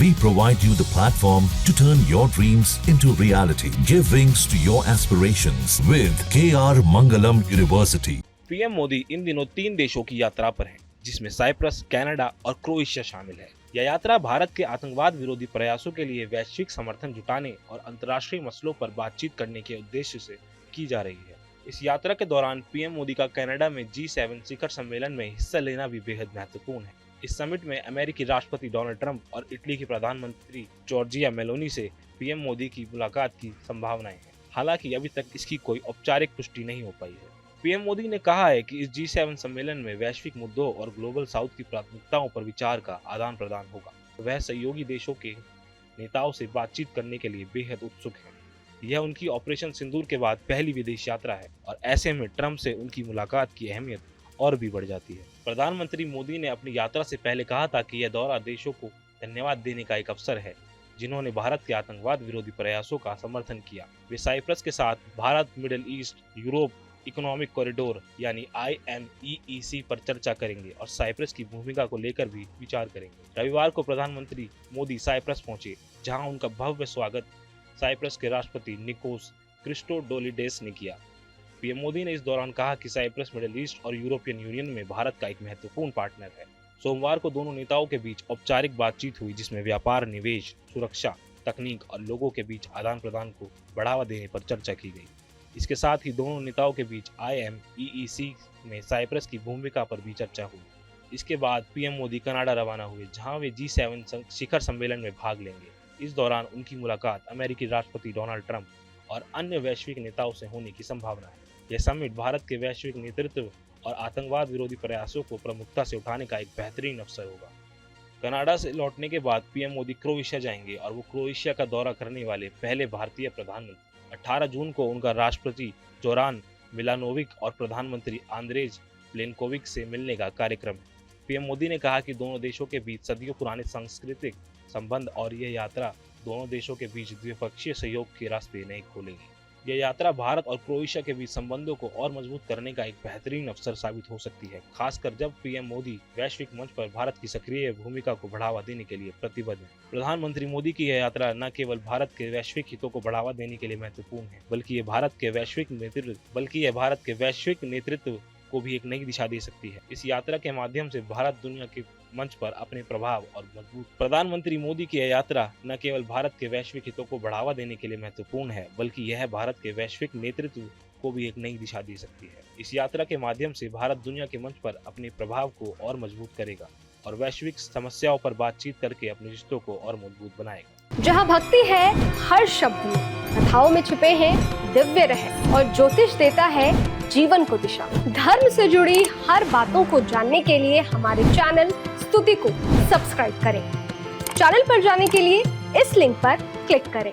We provide you the platform to turn your dreams into reality. Give wings to your aspirations with KR Mangalam University. PM Modi इन दिनों 3 देशों की यात्रा पर हैं, जिसमें साइप्रस, कनाडा और क्रोएशिया शामिल है। यह यात्रा भारत के आतंकवाद विरोधी प्रयासों के लिए वैश्विक समर्थन जुटाने और अंतर्राष्ट्रीय मसलों पर बातचीत करने के उद्देश्य से की जा रही है। इस यात्रा के दौरान पीएम मोदी का कनाडा में G7 शिखर सम्मेलन में हिस्सा लेना भी बेहद महत्वपूर्ण है। इस समिट में अमेरिकी राष्ट्रपति डोनाल्ड ट्रंप और इटली की प्रधानमंत्री जॉर्जिया मेलोनी से पीएम मोदी की मुलाकात की संभावनाएं हैं। हालांकि अभी तक इसकी कोई औपचारिक पुष्टि नहीं हो पाई है। पीएम मोदी ने कहा है कि इस G7 सम्मेलन में वैश्विक मुद्दों और ग्लोबल साउथ की प्राथमिकताओं पर विचार का आदान प्रदान होगा। वह सहयोगी देशों के नेताओं से बातचीत करने के लिए बेहद उत्सुक हैं। यह उनकी ऑपरेशन सिंदूर के बाद पहली विदेश यात्रा है और ऐसे में ट्रंप से उनकी मुलाकात की अहमियत और भी बढ़ जाती है। प्रधानमंत्री मोदी ने अपनी यात्रा से पहले कहा था कि यह दौरा देशों को धन्यवाद देने का एक अवसर है, जिन्होंने भारत के आतंकवाद विरोधी प्रयासों का समर्थन किया। वे साइप्रस के साथ Bharat middle east Europe economic corridor यानी IMEEC पर चर्चा करेंगे और साइप्रस की भूमिका को लेकर भी विचार करेंगे। रविवार को प्रधानमंत्री मोदी साइप्रस पहुंचे, जहां उनका भव्य स्वागत साइप्रस के राष्ट्रपति निकोस क्रिस्टोडोलिडेस ने किया। पीएम मोदी ने इस दौरान कहा कि साइप्रस मिडिल ईस्ट और यूरोपियन यूनियन में भारत का एक महत्वपूर्ण पार्टनर है। सोमवार को दोनों नेताओं के बीच औपचारिक बातचीत हुई, जिसमें व्यापार, निवेश, सुरक्षा, तकनीक और लोगों के बीच आदान प्रदान को बढ़ावा देने पर चर्चा की गई। इसके साथ ही दोनों नेताओं के बीच IMEEC में साइप्रस की भूमिका पर भी चर्चा हुई। इसके बाद पीएम मोदी कनाडा रवाना हुए, जहां वे G7 शिखर सम्मेलन में भाग लेंगे। इस दौरान उनकी मुलाकात अमेरिकी राष्ट्रपति डोनाल्ड ट्रंप और अन्य वैश्विक नेताओं से होने की संभावना है। यह समिट भारत के वैश्विक नेतृत्व और आतंकवाद विरोधी प्रयासों को प्रमुखता से उठाने का एक बेहतरीन अवसर होगा। कनाडा से लौटने के बाद पीएम मोदी क्रोएशिया जाएंगे और वो क्रोएशिया का दौरा करने वाले पहले भारतीय प्रधानमंत्री। 18 जून को उनका राष्ट्रपति जोरान मिलानोविक और प्रधानमंत्री आंद्रेज प्लेनकोविक से मिलने का कार्यक्रम है। पीएम मोदी ने कहा कि दोनों देशों के बीच सदियों पुराने सांस्कृतिक संबंध और यह यात्रा दोनों देशों के बीच द्विपक्षीय सहयोग के रास्ते नए खोलेगी। यह यात्रा भारत और क्रोएशिया के बीच संबंधों को और मजबूत करने का एक बेहतरीन अवसर साबित हो सकती है, खासकर जब पीएम मोदी वैश्विक मंच पर भारत की सक्रिय भूमिका को बढ़ावा देने के लिए प्रतिबद्ध है। प्रधानमंत्री मोदी की यह यात्रा न केवल भारत के वैश्विक हितों को बढ़ावा देने के लिए महत्वपूर्ण है, बल्कि यह भारत के वैश्विक नेतृत्व को भी एक नई दिशा दे सकती है। इस यात्रा के माध्यम से भारत दुनिया के मंच पर अपने प्रभाव और मजबूत। प्रधानमंत्री मोदी की यह यात्रा न केवल भारत के वैश्विक हितों को बढ़ावा देने के लिए महत्वपूर्ण है, बल्कि यह भारत के वैश्विक नेतृत्व को भी एक नई दिशा दे सकती है। इस यात्रा के माध्यम से भारत दुनिया के मंच पर अपने प्रभाव को और मजबूत करेगा और वैश्विक समस्याओं पर बातचीत करके अपने रिश्तों को और मजबूत बनाएगा। जहाँ भक्ति है हर शब्द में, कथाओं में छुपे हैं दिव्य रहस्य और ज्योतिष देता है जीवन को दिशा। धर्म से जुड़ी हर बातों को जानने के लिए हमारे चैनल स्तुति को सब्सक्राइब करें। चैनल पर जाने के लिए इस लिंक पर क्लिक करें।